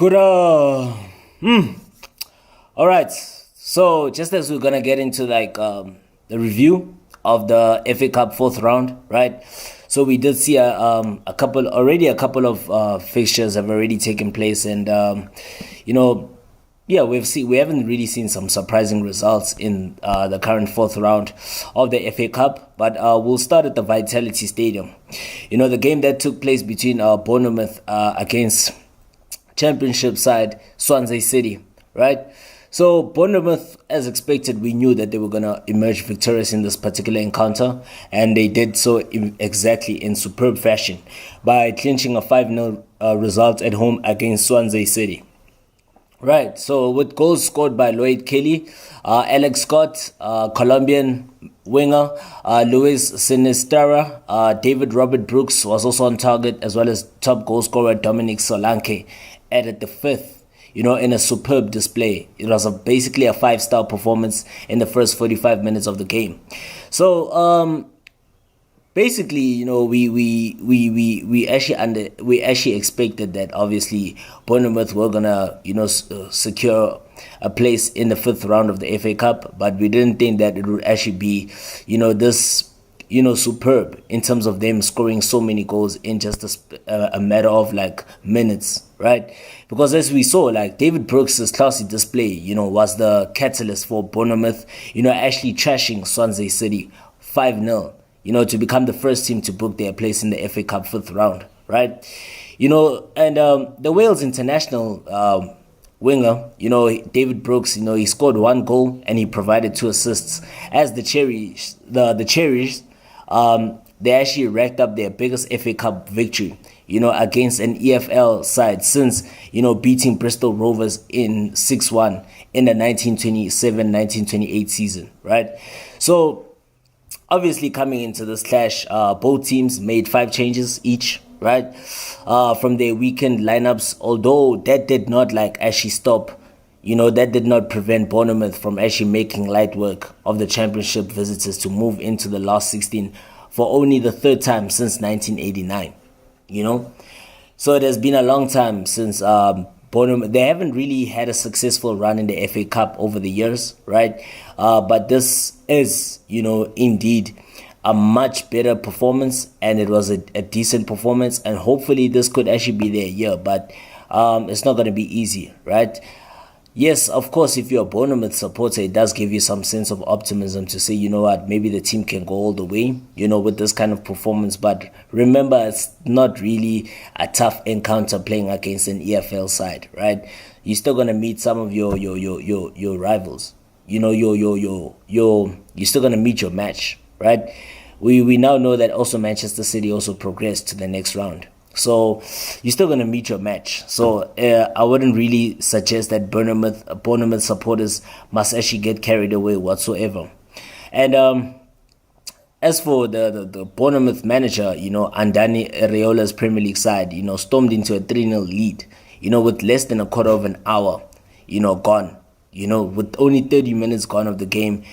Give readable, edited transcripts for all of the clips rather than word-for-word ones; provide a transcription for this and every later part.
Good. All right. So just as we're gonna get into the review of the FA Cup fourth round, right? So we did see a couple of fixtures have already taken place, and you know, yeah, we haven't really seen some surprising results in the current fourth round of the FA Cup, but we'll start at the Vitality Stadium. The game that took place between Bournemouth against Championship side Swansea City, right? So Bournemouth, as expected, we knew that they were going to emerge victorious in this particular encounter, and they did so exactly in superb fashion by clinching a 5-0 result at home against Swansea City. Right, so with goals scored by Lloyd Kelly, Alex Scott, Colombian winger, Luis Sinisterra, David Robert Brooks was also on target, as well as top goal scorer Dominic Solanke added the fifth, in a superb display. It was basically a 5-star performance in the first 45 minutes of the game. So basically, we actually expected that obviously Bournemouth were gonna secure a place in the fifth round of the FA Cup, but we didn't think that it would actually be this superb in terms of them scoring so many goals in just a matter of minutes, right? Because as we saw, David Brooks' classy display, was the catalyst for Bournemouth, actually trashing Swansea City 5-0, to become the first team to book their place in the FA Cup fifth round, right? And the Wales international winger, David Brooks, he scored 1 goal and he provided 2 assists. As the Cherries, they actually racked up their biggest FA Cup victory, against an EFL side since, beating Bristol Rovers in 6-1 in the 1927-1928 season, right? So obviously coming into this clash, both teams made 5 changes each, right? From their weekend lineups, although that did not actually stop, that did not prevent Bournemouth from actually making light work of the Championship visitors to move into the last 16 for only the third time since 1989, So it has been a long time since Bournemouth. They haven't really had a successful run in the FA Cup over the years, right? But this is, indeed a much better performance, and it was a decent performance, and hopefully this could actually be their year, but it's not going to be easy, right? Yes, of course, if you're a Bournemouth supporter, it does give you some sense of optimism to say, maybe the team can go all the way, with this kind of performance. But remember, it's not really a tough encounter playing against an EFL side, right? You're still gonna meet some of your rivals. You're still gonna meet your match, right? We now know that also Manchester City also progressed to the next round. So you're still going to meet your match. So I wouldn't really suggest that Bournemouth supporters must actually get carried away whatsoever. And as for the Bournemouth manager, Andani Areola's Premier League side, stormed into a 3-0 lead, with less than a quarter of an hour, gone, with only 30 minutes gone of the game.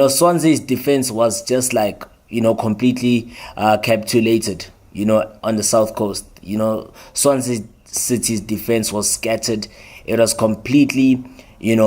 Swansea's defense was just completely capitulated, on the south coast. Swansea City's defense was scattered. It was completely, it's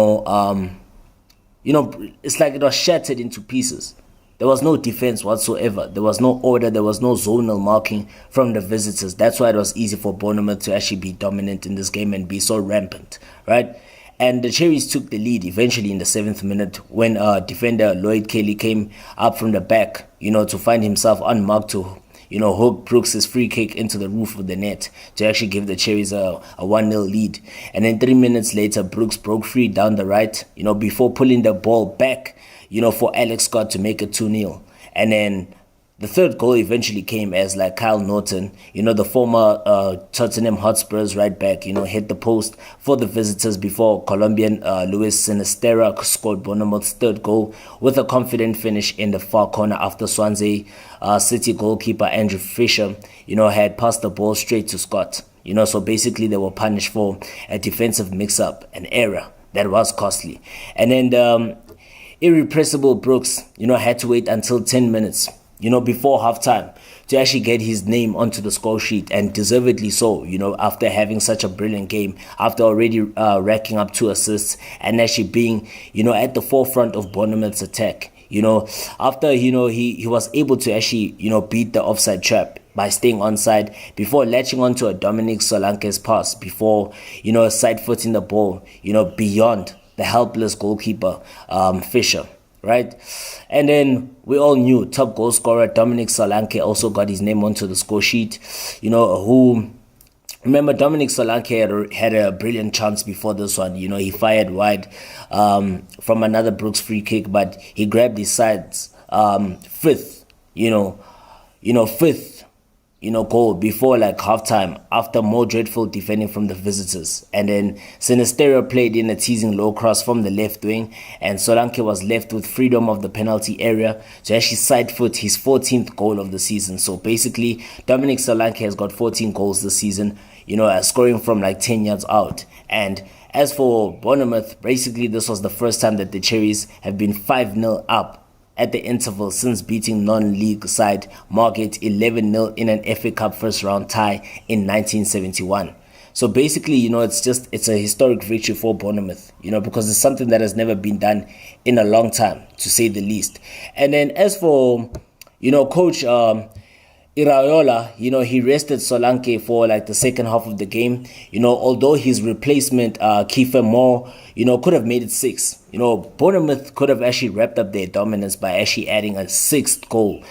like it was shattered into pieces. There was no defense whatsoever. There was no order. There was no zonal marking from the visitors. That's why it was easy for Bournemouth to actually be dominant in this game and be so rampant, right? And the Cherries took the lead eventually in the 7th minute when defender Lloyd Kelly came up from the back, to find himself unmarked to hook Brooks' free kick into the roof of the net to actually give the Cherries a 1-0 lead. And then 3 minutes later, Brooks broke free down the right, before pulling the ball back, for Alex Scott to make it 2-0. And then the third goal eventually came as Kyle Norton, the former Tottenham Hotspurs right back, hit the post for the visitors before Colombian Luis Sinisterra scored Bournemouth's third goal with a confident finish in the far corner after Swansea City goalkeeper Andrew Fisher, had passed the ball straight to Scott. So basically they were punished for a defensive mix-up, an error that was costly. And then irrepressible Brooks, had to wait until 10 minutes before halftime to actually get his name onto the score sheet, and deservedly so, after having such a brilliant game, after already racking up 2 assists and actually being, at the forefront of Bournemouth's attack. After, he was able to actually, beat the offside trap by staying onside before latching onto a Dominic Solanke's pass before, side-footing the ball, beyond the helpless goalkeeper, Fisher. Right, and then we all knew top goal scorer Dominic Solanke also got his name onto the score sheet. Who remember Dominic Solanke had a brilliant chance before this one. He fired wide from another Brooks free kick, but he grabbed his side's fifth goal before halftime after more dreadful defending from the visitors. And then Sinistero played in a teasing low cross from the left wing, and Solanke was left with freedom of the penalty area to actually side foot his 14th goal of the season. So basically, Dominic Solanke has got 14 goals this season, scoring from 10 yards out. And as for Bournemouth, basically this was the first time that the Cherries have been 5-0 up at the interval since beating non-league side Margate 11-0 in an FA Cup first round tie in 1971. So basically, it's a historic victory for Bournemouth, because it's something that has never been done in a long time, to say the least. And then as for, Coach Iraola, he rested Solanke for the second half of the game. Although his replacement, Kiefer Moore, could have made it 6. Bournemouth could have actually wrapped up their dominance by actually adding a 6th goal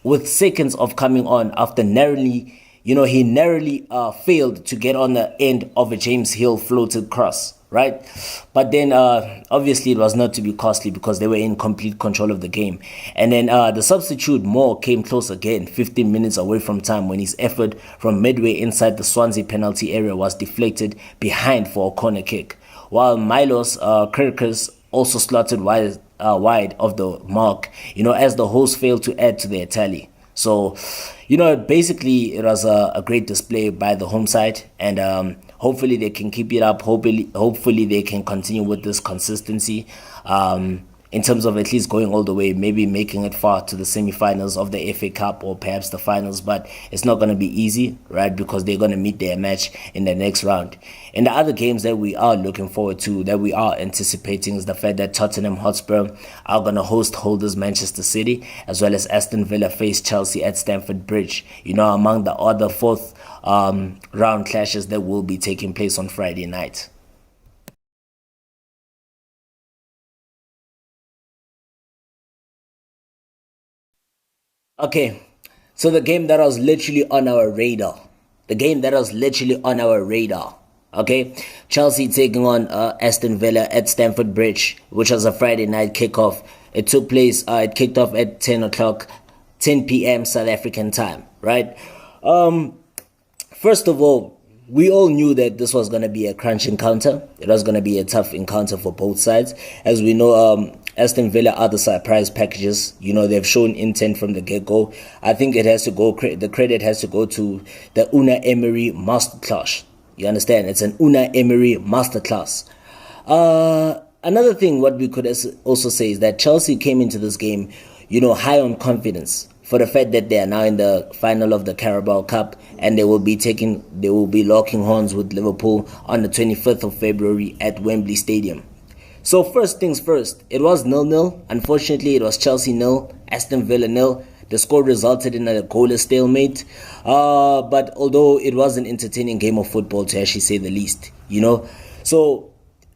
with seconds of coming on after narrowly, he narrowly failed to get on the end of a James Hill floated cross. Right, but then obviously it was not to be costly because they were in complete control of the game. And then the substitute Moore came close again 15 minutes away from time when his effort from midway inside the Swansea penalty area was deflected behind for a corner kick, while Milos Kirkus also slotted wide of the mark, as the hosts failed to add to their tally. So, basically it was a great display by the home side, and hopefully they can keep it up. Hopefully they can continue with this consistency in terms of at least going all the way, maybe making it far to the semi-finals of the FA Cup or perhaps the finals. But it's not going to be easy, right? Because they're going to meet their match in the next round. And the other games that we are looking forward to, that we are anticipating, is the fact that Tottenham Hotspur are going to host holders Manchester City, as well as Aston Villa face Chelsea at Stamford Bridge, among the other fourth round clashes that will be taking place on Friday night. Okay, so the game that was literally on our radar. Okay, Chelsea taking on Aston Villa at Stamford Bridge, which was a Friday night kickoff. It took place, it kicked off at 10 p.m. South African time, right? First of all, we all knew that this was going to be a crunch encounter. It was going to be a tough encounter for both sides. As we know, Aston Villa are the surprise packages. They've shown intent from the get-go. I think it has to go, the credit has to go to the Unai Emery masterclass. You understand? It's an Unai Emery masterclass. Another thing, what we could also say is that Chelsea came into this game, high on confidence, for the fact that they are now in the final of the Carabao Cup, and they will be locking horns with Liverpool on the 25th of February at Wembley Stadium. So first things first, it was 0-0. Unfortunately, it was Chelsea 0, Aston Villa 0. The score resulted in a goalless stalemate. But although it was an entertaining game of football, to actually say the least, So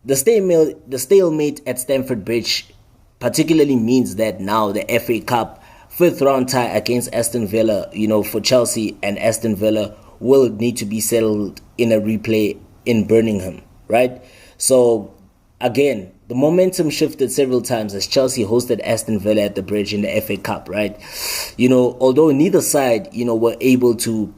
the stalemate at Stamford Bridge particularly means that now the FA Cup fifth round tie against Aston Villa, for Chelsea and Aston Villa will need to be settled in a replay in Birmingham, right? So again, the momentum shifted several times as Chelsea hosted Aston Villa at the Bridge in the FA Cup, right? Although neither side, were able to,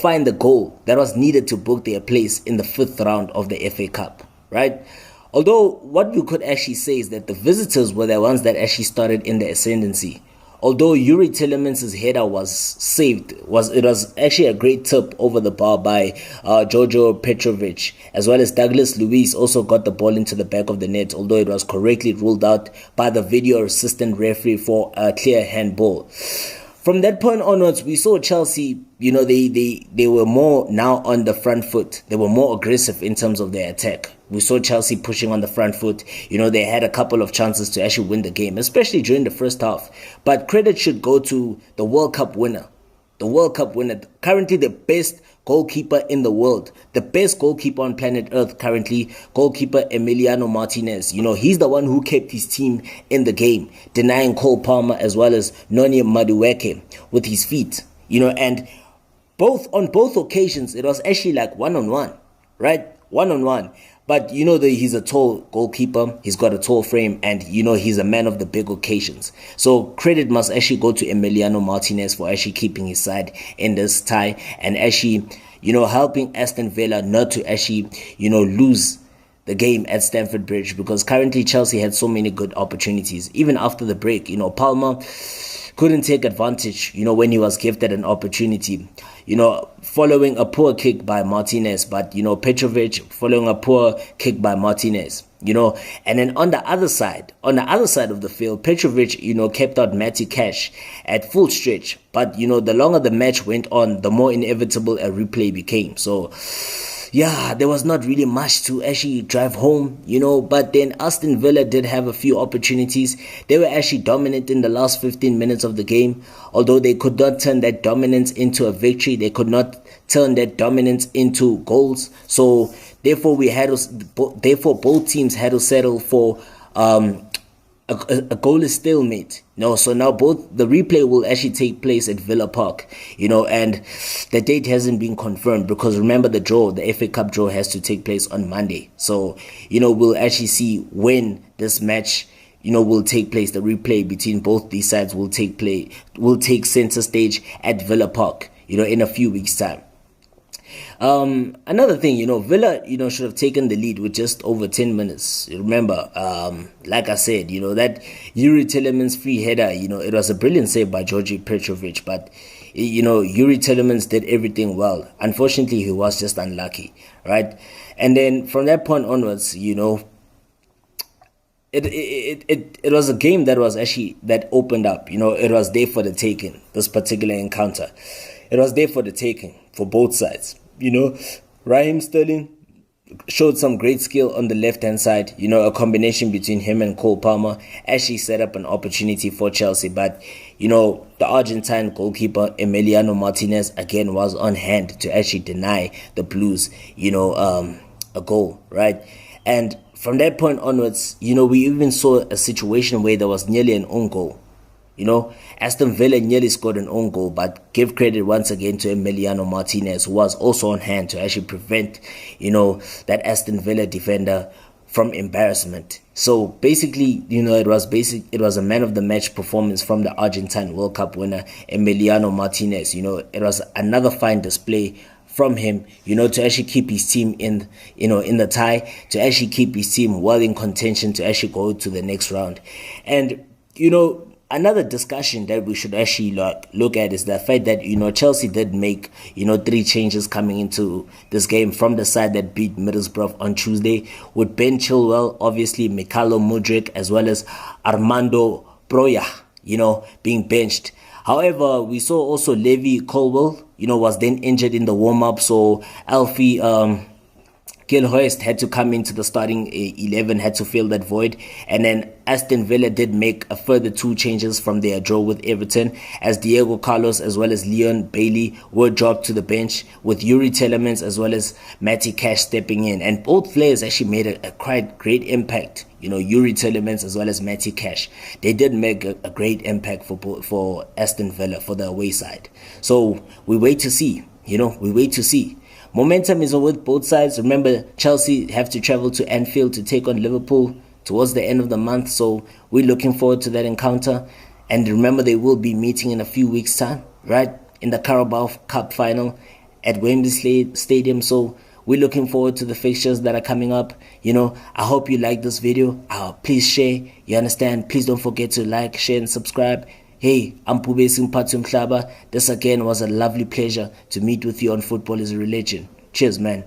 find the goal that was needed to book their place in the fifth round of the FA Cup, right? Although what we could actually say is that the visitors were the ones that actually started in the ascendancy although Yuri Tillemans' header was saved, it was actually a great tip over the bar by Jojo Petrovic, as well as Douglas Luiz also got the ball into the back of the net, although it was correctly ruled out by the video assistant referee for a clear handball. From that point onwards, we saw Chelsea, they were more now on the front foot. They were more aggressive in terms of their attack. We saw Chelsea pushing on the front foot. They had a couple of chances to actually win the game, especially during the first half. But credit should go to the World Cup winner. The World Cup winner, currently the best goalkeeper in the world, the best goalkeeper on planet Earth currently, goalkeeper Emiliano Martinez. He's the one who kept his team in the game, denying Cole Palmer as well as Noni Madueke with his feet. And on both occasions, it was actually like one-on-one, right? One-on-one. But he's a tall goalkeeper, he's got a tall frame, and he's a man of the big occasions. So credit must actually go to Emiliano Martinez for actually keeping his side in this tie and actually, helping Aston Villa not to actually, lose the game at Stamford Bridge, because currently Chelsea had so many good opportunities. Even after the break, Palmer couldn't take advantage, when he was gifted an opportunity, following a poor kick by Martinez, but, Petrovic following a poor kick by Martinez, and then on the other side of the field, Petrovic, kept out Matty Cash at full stretch, but, the longer the match went on, the more inevitable a replay became. So, yeah, there was not really much to actually drive home, but then Aston Villa did have a few opportunities. They were actually dominant in the last 15 minutes of the game, although they could not turn that dominance into a victory. They could not turn that dominance into goals. So therefore, both teams had to settle for a goalless stalemate. So now the replay will actually take place at Villa Park, and the date hasn't been confirmed because remember the FA Cup draw has to take place on Monday. So, we'll actually see when this match, will take place. The replay between both these sides will take center stage at Villa Park, in a few weeks' time. Another thing, Villa, should have taken the lead with just over 10 minutes. Remember, like I said, that Yuri Tillemans free header, it was a brilliant save by Georgi Petrovic, but, Yuri Tillemans did everything well. Unfortunately, he was just unlucky, right? And then from that point onwards, it was a game that opened up, it was there for the taking, this particular encounter. It was there for the taking for both sides. Raheem Sterling showed some great skill on the left-hand side. A combination between him and Cole Palmer actually set up an opportunity for Chelsea. But, the Argentine goalkeeper Emiliano Martinez again was on hand to actually deny the Blues, a goal, right? And from that point onwards, we even saw a situation where there was nearly an own goal. Aston Villa nearly scored an own goal, but give credit once again to Emiliano Martinez, who was also on hand to actually prevent, that Aston Villa defender from embarrassment. So basically, it was a man of the match performance from the Argentine World Cup winner Emiliano Martinez. It was another fine display from him, to actually keep his team in the tie, to actually keep his team well in contention to actually go to the next round. And, another discussion that we should actually look at is the fact that, Chelsea did make, 3 changes coming into this game from the side that beat Middlesbrough on Tuesday, with Ben Chilwell, obviously Mikhailo Mudryk, as well as Armando Broja, being benched. However, we saw also Levi Colwill, was then injured in the warm-up, so Alfie Gilhurst had to come into the starting 11, had to fill that void. And then Aston Villa did make a further 2 changes from their draw with Everton, as Diego Carlos as well as Leon Bailey were dropped to the bench, with Yuri Tillemans as well as Matty Cash stepping in. And both players actually made a quite great impact. Yuri Tillemans as well as Matty Cash. They did make a great impact for Aston Villa, for the away side. So we wait to see. We wait to see. Momentum is with both sides. Remember, Chelsea have to travel to Anfield to take on Liverpool towards the end of the month. So we're looking forward to that encounter. And remember, they will be meeting in a few weeks' time, right? In the Carabao Cup final at Wembley Stadium. So we're looking forward to the fixtures that are coming up. I hope you like this video. Please share. You understand? Please don't forget to like, share, and subscribe. Hey, I'm Pubesi Mphathu Mhlaba. This again was a lovely pleasure to meet with you on Football is a Religion. Cheers, man.